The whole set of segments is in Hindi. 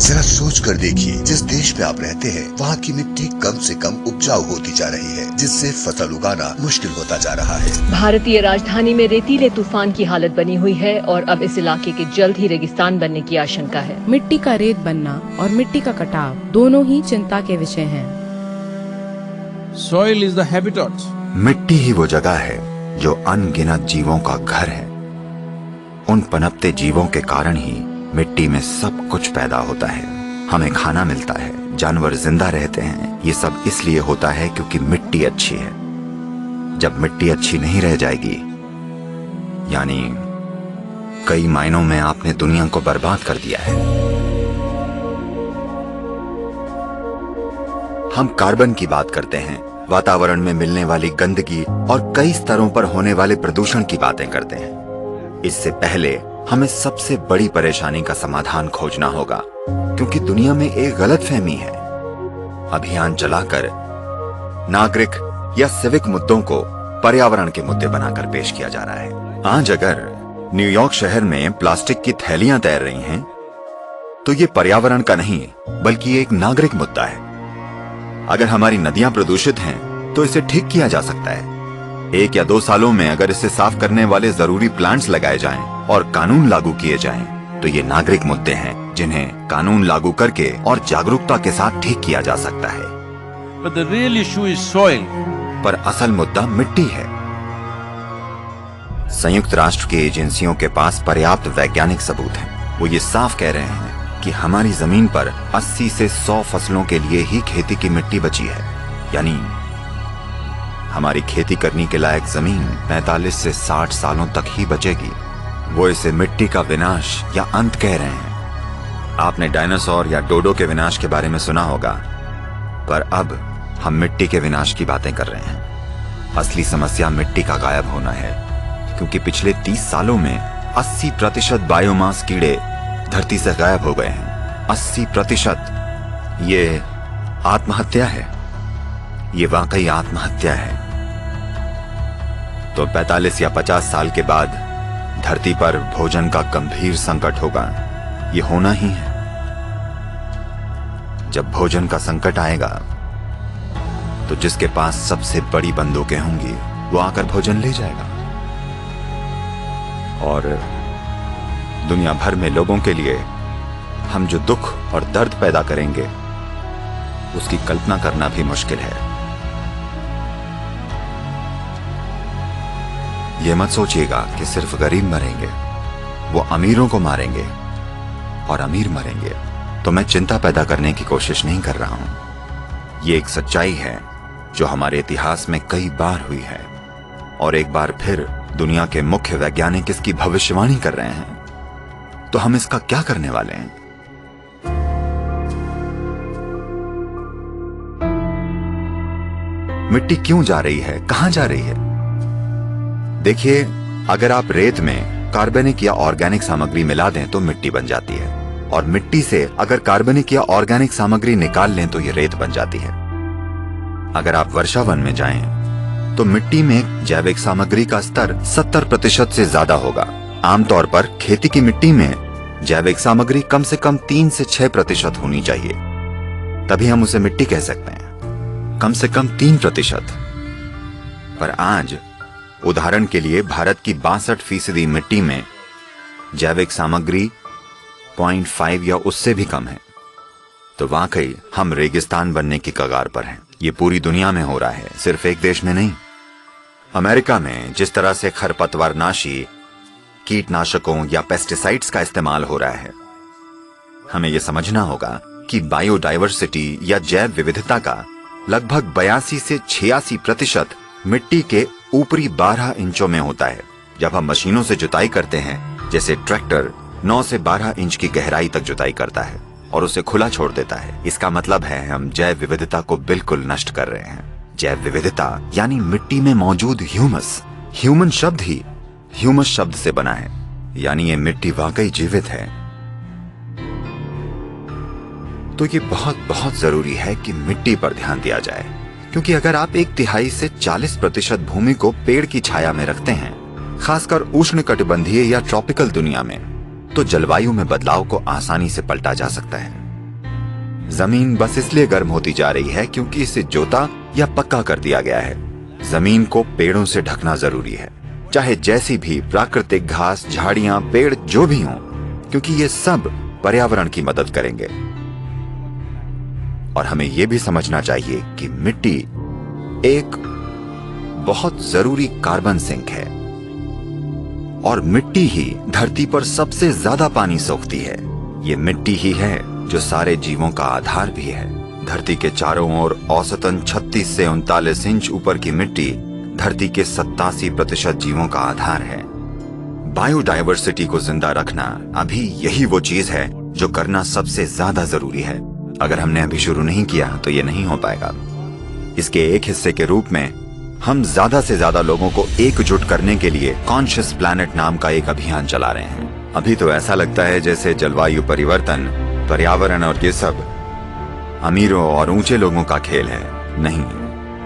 जरा सोच कर देखिए, जिस देश में आप रहते हैं वहाँ की मिट्टी कम से कम उपजाऊ होती जा रही है, जिससे फसल उगाना मुश्किल होता जा रहा है। भारतीय राजधानी में रेतीले तूफान की हालत बनी हुई है और अब इस इलाके के जल्द ही रेगिस्तान बनने की आशंका है। मिट्टी का रेत बनना और मिट्टी का कटाव दोनों ही चिंता के विषय हैं। Soil is the habitat. मिट्टी ही वो जगह है जो अनगिनत जीवों का घर है। उन पनपते जीवों के कारण ही मिट्टी में सब कुछ पैदा होता है। हमें खाना मिलता है, जानवर जिंदा रहते हैं। ये सब इसलिए होता है क्योंकि मिट्टी अच्छी है। जब मिट्टी अच्छी नहीं रह जाएगी, यानी कई मायनों में आपने दुनिया को बर्बाद कर दिया है। हम कार्बन की बात करते हैं, वातावरण में मिलने वाली गंदगी और कई स्तरों पर होने वाले प्रदूषण की बातें करते हैं। इससे पहले हमें सबसे बड़ी परेशानी का समाधान खोजना होगा, क्योंकि दुनिया में एक गलतफहमी है। अभियान चलाकर नागरिक या सिविक मुद्दों को पर्यावरण के मुद्दे बनाकर पेश किया जा रहा है। आज अगर न्यूयॉर्क शहर में प्लास्टिक की थैलियां तैर रही हैं, तो ये पर्यावरण का नहीं बल्कि एक नागरिक मुद्दा है। अगर हमारी नदियां प्रदूषित हैं, तो इसे ठीक किया जा सकता है। 1 या 2 सालों में अगर इसे साफ करने वाले जरूरी प्लांट्स लगाए जाएं और कानून लागू किए जाएं, तो ये नागरिक मुद्दे हैं जिन्हें कानून लागू करके और जागरूकता के साथ ठीक किया जा सकता है। But the real issue is soil. पर असल मुद्दा मिट्टी है। संयुक्त राष्ट्र की एजेंसियों के पास पर्याप्त वैज्ञानिक सबूत हैं। वो ये साफ कह रहे हैं कि हमारी जमीन पर 80 से 100 फसलों के लिए ही खेती की मिट्टी बची है। यानी हमारी खेती करने के लायक जमीन 45 से 60 सालों तक ही बचेगी। वो इसे मिट्टी का विनाश या अंत कह रहे हैं। आपने डायनासोर या डोडो के विनाश के बारे में सुना होगा, पर अब हम मिट्टी के विनाश की बातें कर रहे हैं। असली समस्या मिट्टी का गायब होना है, क्योंकि पिछले 30 सालों में 80% बायोमास कीड़े धरती से गायब हो गए हैं। 80%। ये आत्महत्या है। ये वाकई आत्महत्या है। तो 45 या 50 साल के बाद धरती पर भोजन का गंभीर संकट होगा। ये होना ही है। जब भोजन का संकट आएगा, तो जिसके पास सबसे बड़ी बंदूकें होंगी वो आकर भोजन ले जाएगा। और दुनिया भर में लोगों के लिए हम जो दुख और दर्द पैदा करेंगे, उसकी कल्पना करना भी मुश्किल है। यह मत सोचिएगा कि सिर्फ गरीब मरेंगे, वो अमीरों को मारेंगे और अमीर मरेंगे। तो मैं चिंता पैदा करने की कोशिश नहीं कर रहा हूं। ये एक सच्चाई है जो हमारे इतिहास में कई बार हुई है, और एक बार फिर दुनिया के मुख्य वैज्ञानिक इसकी भविष्यवाणी कर रहे हैं। तो हम इसका क्या करने वाले हैं? मिट्टी क्यों जा रही है, कहां जा रही है? देखिए, अगर आप रेत में कार्बनिक या ऑर्गेनिक सामग्री मिला दें तो मिट्टी बन जाती है, और मिट्टी से अगर कार्बनिक या ऑर्गेनिक सामग्री निकाल लें तो ये रेत बन जाती है। अगर आप वर्षा वन में जाएं, तो मिट्टी में जैविक सामग्री का स्तर 70% से ज्यादा होगा। आमतौर पर खेती की मिट्टी में जैविक सामग्री कम से कम 3 से 6% होनी चाहिए, तभी हम उसे मिट्टी कह सकते हैं। कम से कम 3%। पर आज उदाहरण के लिए भारत की 62% मिट्टी में जैविक सामग्री 0.5 या उससे भी कम है। तो वाकई हम रेगिस्तान बनने की कगार पर हैं। ये पूरी दुनिया में हो रहा है, सिर्फ एक देश में नहीं। अमेरिका में जिस तरह से खरपतवारनाशी, कीटनाशकों या पेस्टिसाइड्स का इस्तेमाल हो रहा है, हमें यह समझना होगा कि बायोडायवर्सिटी या जैव विविधता का लगभग 82 से 86% मिट्टी के ऊपरी 12 इंचों में होता है। जब हम मशीनों से जुताई करते हैं, जैसे ट्रैक्टर 9 से 12 इंच की गहराई तक जुताई करता है और उसे खुला छोड़ देता है, इसका मतलब है हम जैव विविधता को बिल्कुल नष्ट कर रहे हैं। जैव विविधता यानी मिट्टी में मौजूद ह्यूमस। ह्यूमन शब्द ही ह्यूमस शब्द से बना है, यानी ये मिट्टी वाकई जीवित है। तो ये बहुत बहुत जरूरी है कि मिट्टी पर ध्यान दिया जाए, क्योंकि अगर आप 1/3 से 40% भूमि को पेड़ की छाया में रखते हैं, खासकर उष्णकटिबंधीय या ट्रॉपिकल दुनिया में, तो जलवायु में बदलाव को आसानी से पलटा जा सकता है। जमीन बस इसलिए गर्म होती जा रही है क्योंकि इसे जोता या पक्का कर दिया गया है। जमीन को पेड़ों से ढकना जरूरी है, चाहे जैसी भी प्राकृतिक घास, झाड़ियां, पेड़ जो भी हों, क्योंकि ये सब पर्यावरण की मदद करेंगे। और हमें यह भी समझना चाहिए कि मिट्टी एक बहुत जरूरी कार्बन सिंक है और मिट्टी ही धरती पर सबसे ज्यादा पानी सोखती है। ये मिट्टी ही है जो सारे जीवों का आधार भी है। धरती के चारों ओर औसतन 36 से 39 इंच ऊपर की मिट्टी धरती के 87% जीवों का आधार है। बायोडायवर्सिटी को जिंदा रखना अभी यही वो चीज है जो करना सबसे ज्यादा जरूरी है। अगर हमने अभी शुरू नहीं किया तो ये नहीं हो पाएगा। इसके एक हिस्से के रूप में हम ज्यादा से ज्यादा लोगों को एकजुट करने के लिए कॉन्शियस प्लैनेट नाम का एक अभियान चला रहे हैं। अभी तो ऐसा लगता है जैसे जलवायु परिवर्तन, पर्यावरण और ये सब अमीरों और ऊंचे लोगों का खेल है। नहीं,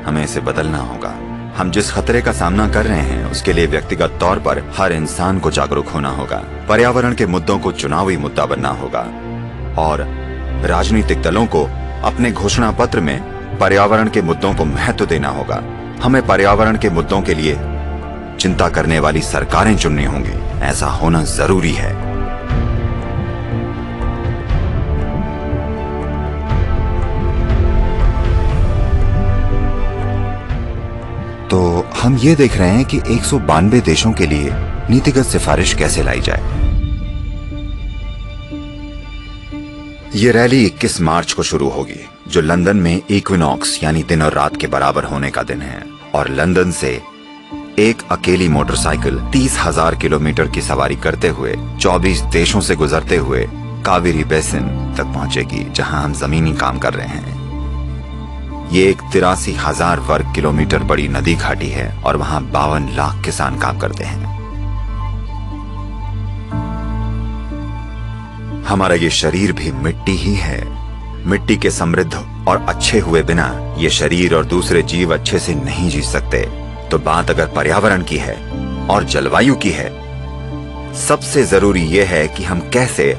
हमें इसे बदलना होगा। हम जिस खतरे का सामना कर रहे हैं उसके लिए व्यक्तिगत तौर पर हर इंसान को जागरूक होना होगा। पर्यावरण के मुद्दों को चुनावी मुद्दा बनना होगा और राजनीतिक दलों को अपने घोषणा पत्र में पर्यावरण के मुद्दों को महत्व देना होगा। हमें पर्यावरण के मुद्दों के लिए चिंता करने वाली सरकारें चुननी होंगी। ऐसा होना जरूरी है। तो हम ये देख रहे हैं कि 192 देशों के लिए नीतिगत सिफारिश कैसे लाई जाए। ये रैली 21 मार्च को शुरू होगी, जो लंदन में इक्विनॉक्स यानी दिन और रात के बराबर होने का दिन है। और लंदन से एक अकेली मोटरसाइकिल 30,000 किलोमीटर की सवारी करते हुए 24 देशों से गुजरते हुए कावेरी बेसिन तक पहुंचेगी, जहां हम जमीनी काम कर रहे हैं। ये एक 83,000 वर्ग किलोमीटर बड़ी नदी घाटी है और वहां 52 लाख किसान काम करते हैं। हमारा ये शरीर भी मिट्टी ही है। मिट्टी के समृद्ध और अच्छे हुए बिना ये शरीर और दूसरे जीव अच्छे से नहीं जी सकते। तो बात अगर पर्यावरण की है और जलवायु की है, सबसे जरूरी ये है कि हम कैसे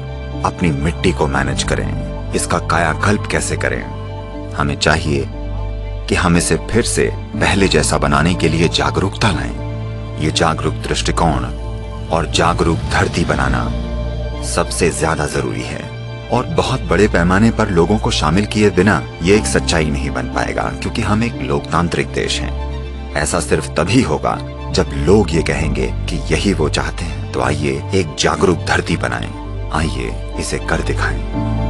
अपनी मिट्टी को मैनेज करें, इसका कायाकल्प कैसे करें। हमें चाहिए कि हम इसे फिर से पहले जैसा बनाने के लिए जागरूकता लाएं। ये जागरूक दृष्टिकोण और जागरूक धरती बनाना सबसे ज्यादा जरूरी है। और बहुत बड़े पैमाने पर लोगों को शामिल किए बिना ये एक सच्चाई नहीं बन पाएगा, क्योंकि हम एक लोकतांत्रिक देश हैं। ऐसा सिर्फ तभी होगा जब लोग ये कहेंगे कि यही वो चाहते हैं। तो आइए एक जागरूक धरती बनाएं। आइए इसे कर दिखाएं।